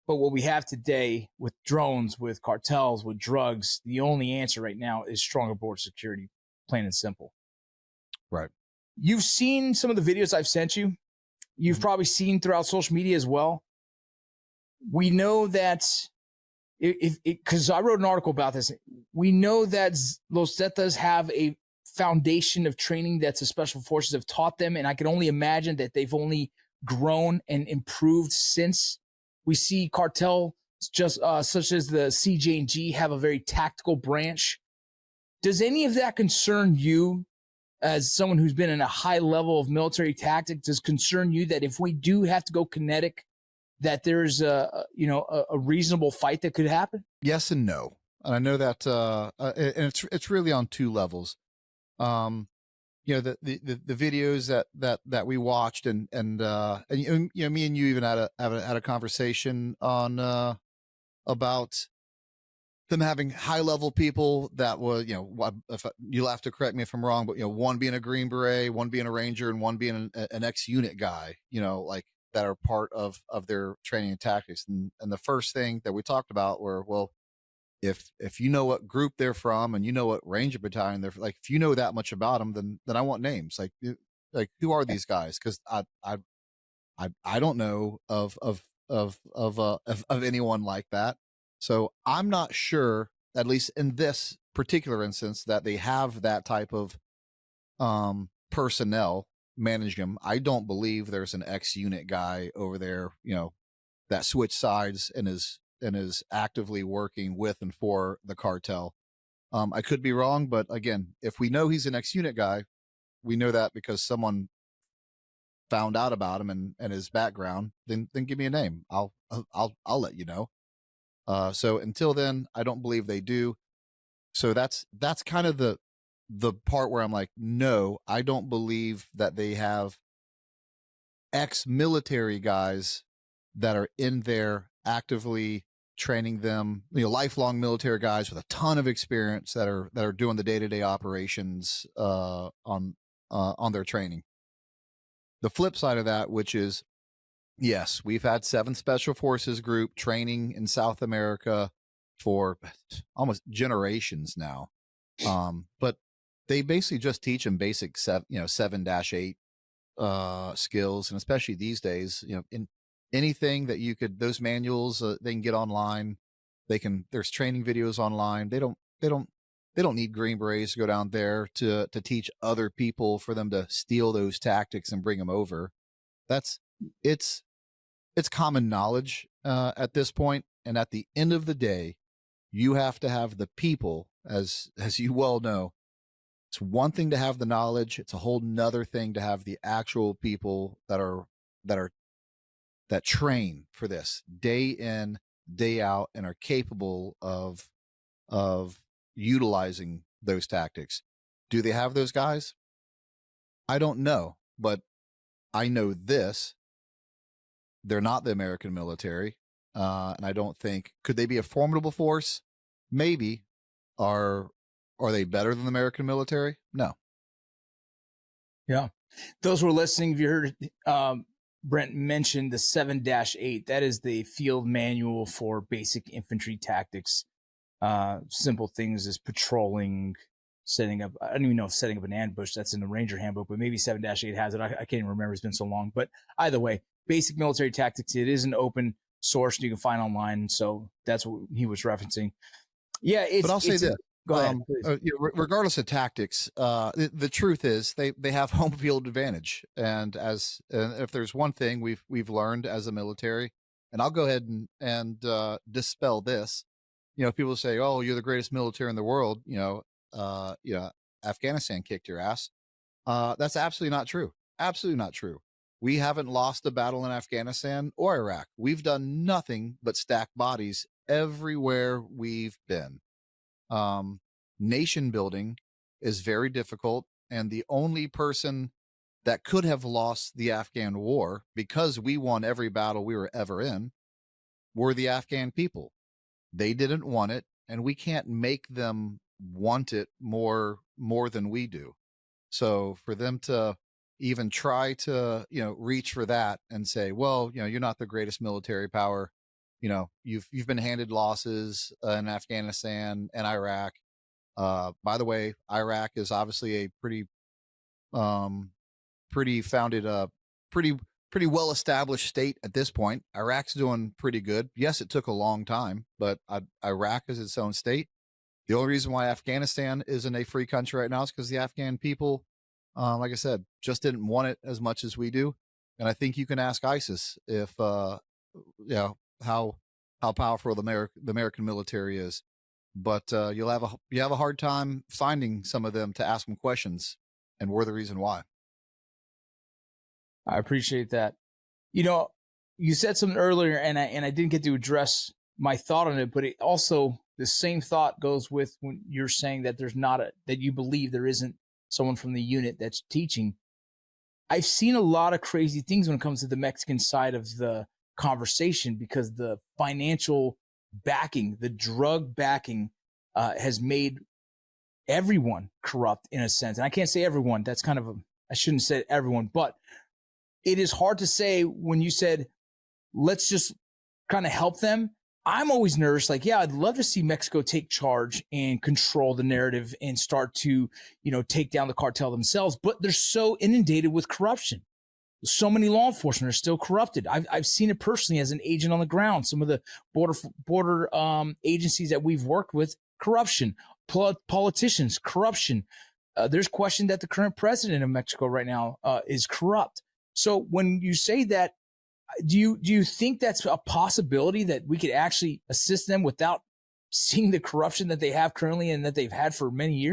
But what we have today with drones, with cartels, with drugs, the only answer right now is stronger border security, plain and simple. Right. You've seen some of the videos I've sent you. You've probably seen throughout social media as well. We know that because I wrote an article about this. We know that Los Zetas have a foundation of training that the special forces have taught them, and I can only imagine that they've only grown and improved since. We see cartel just such as the CJ&G have a very tactical branch. Does any of that concern you as someone who's been in a high level of military tactics? Does concern you that if we do have to go kinetic, that there's a reasonable fight that could happen? Yes and no. And I know that, and it's really on two levels. The videos that we watched and me and you even had a conversation on, about them having high level people that was, if you'll have to correct me if I'm wrong, but, one being a Green Beret, one being a Ranger, and one being an ex-unit guy, like that are part of their training and tactics. And the first thing that we talked about were, well, if you know what group they're from and you know what Ranger battalion they're like, if you know that much about them, then I want names. Like who are these guys? Because I don't know of anyone like that. So I'm not sure, at least in this particular instance, that they have that type of personnel managing them. I don't believe there's an ex-unit guy over there, that switched sides and is actively working with and for the cartel. I could be wrong, but again, if we know he's an ex-unit guy, we know that because someone found out about him and his background, then give me a name. I'll let you know. So until then, I don't believe they do. So that's kind of the part where I'm like, no, I don't believe that they have ex-military guys that are in there actively training them, lifelong military guys with a ton of experience that are doing the day-to-day operations on their training. The flip side of that, which is, yes, we've had 7 Special Forces group training in South America for almost generations now. But they basically just teach them basic 7-8 skills. And especially these days, in anything that you could, those manuals, they can get online. There's training videos online. They don't need Green Berets to go down there to teach other people for them to steal those tactics and bring them over. It's common knowledge at this point. And at the end of the day, you have to have the people, as you well know. It's one thing to have the knowledge. It's a whole nother thing to have the actual people that train for this day in, day out, and are capable of utilizing those tactics. Do they have those guys? I don't know, but I know this. They're not the American military. And I don't think, could they be a formidable force? Maybe. Are they better than the American military? No. Yeah. Those who are listening, if you heard Brent mention the 7-8, that is the field manual for basic infantry tactics. Simple things as patrolling, setting up, I don't even know if setting up an ambush, that's in the Ranger handbook, but maybe 7-8 has it. I can't even remember, it's been so long. But either way, basic military tactics, it is an open source you can find online. So that's what he was referencing. Yeah. But I'll say this. Go ahead, regardless of tactics, the truth is they have home field advantage. And if there's one thing we've learned as a military, and I'll go ahead and dispel this, people say, oh, you're the greatest military in the world. Afghanistan kicked your ass. That's absolutely not true. Absolutely not true. We haven't lost a battle in Afghanistan or Iraq. We've done nothing but stack bodies everywhere we've been. Nation building is very difficult. And the only person that could have lost the Afghan war, because we won every battle we were ever in, were the Afghan people. They didn't want it, and we can't make them want it more than we do. So for them to even try to, reach for that and say, well, you're not the greatest military power, you've been handed losses in Afghanistan and Iraq. By the way, Iraq is obviously a pretty founded, pretty well established state at this point. Iraq's doing pretty good. Yes, it took a long time, but Iraq is its own state. The only reason why Afghanistan isn't a free country right now is because the Afghan people, like I said, just didn't want it as much as we do. And I think you can ask ISIS if, how powerful the American military is. But you have a hard time finding some of them to ask them questions, and we're the reason why. I appreciate that. You said something earlier, and I didn't get to address my thought on it, but it also, the same thought goes with when you're saying that that you believe there isn't someone from the unit that's teaching. I've seen a lot of crazy things when it comes to the Mexican side of the conversation, because the financial backing, the drug backing, has made everyone corrupt in a sense. And I can't say everyone. That's kind of I shouldn't say everyone, but it is hard to say when you said, let's just kind of help them. I'm always nervous. Like, yeah, I'd love to see Mexico take charge and control the narrative and start to, take down the cartel themselves. But they're so inundated with corruption. So many law enforcement are still corrupted. I've seen it personally as an agent on the ground. Some of the border agencies that we've worked with, corruption, politicians, corruption. There's question that the current president of Mexico right now is corrupt. So when you say that, do you think that's a possibility that we could actually assist them without seeing the corruption that they have currently and that they've had for many years?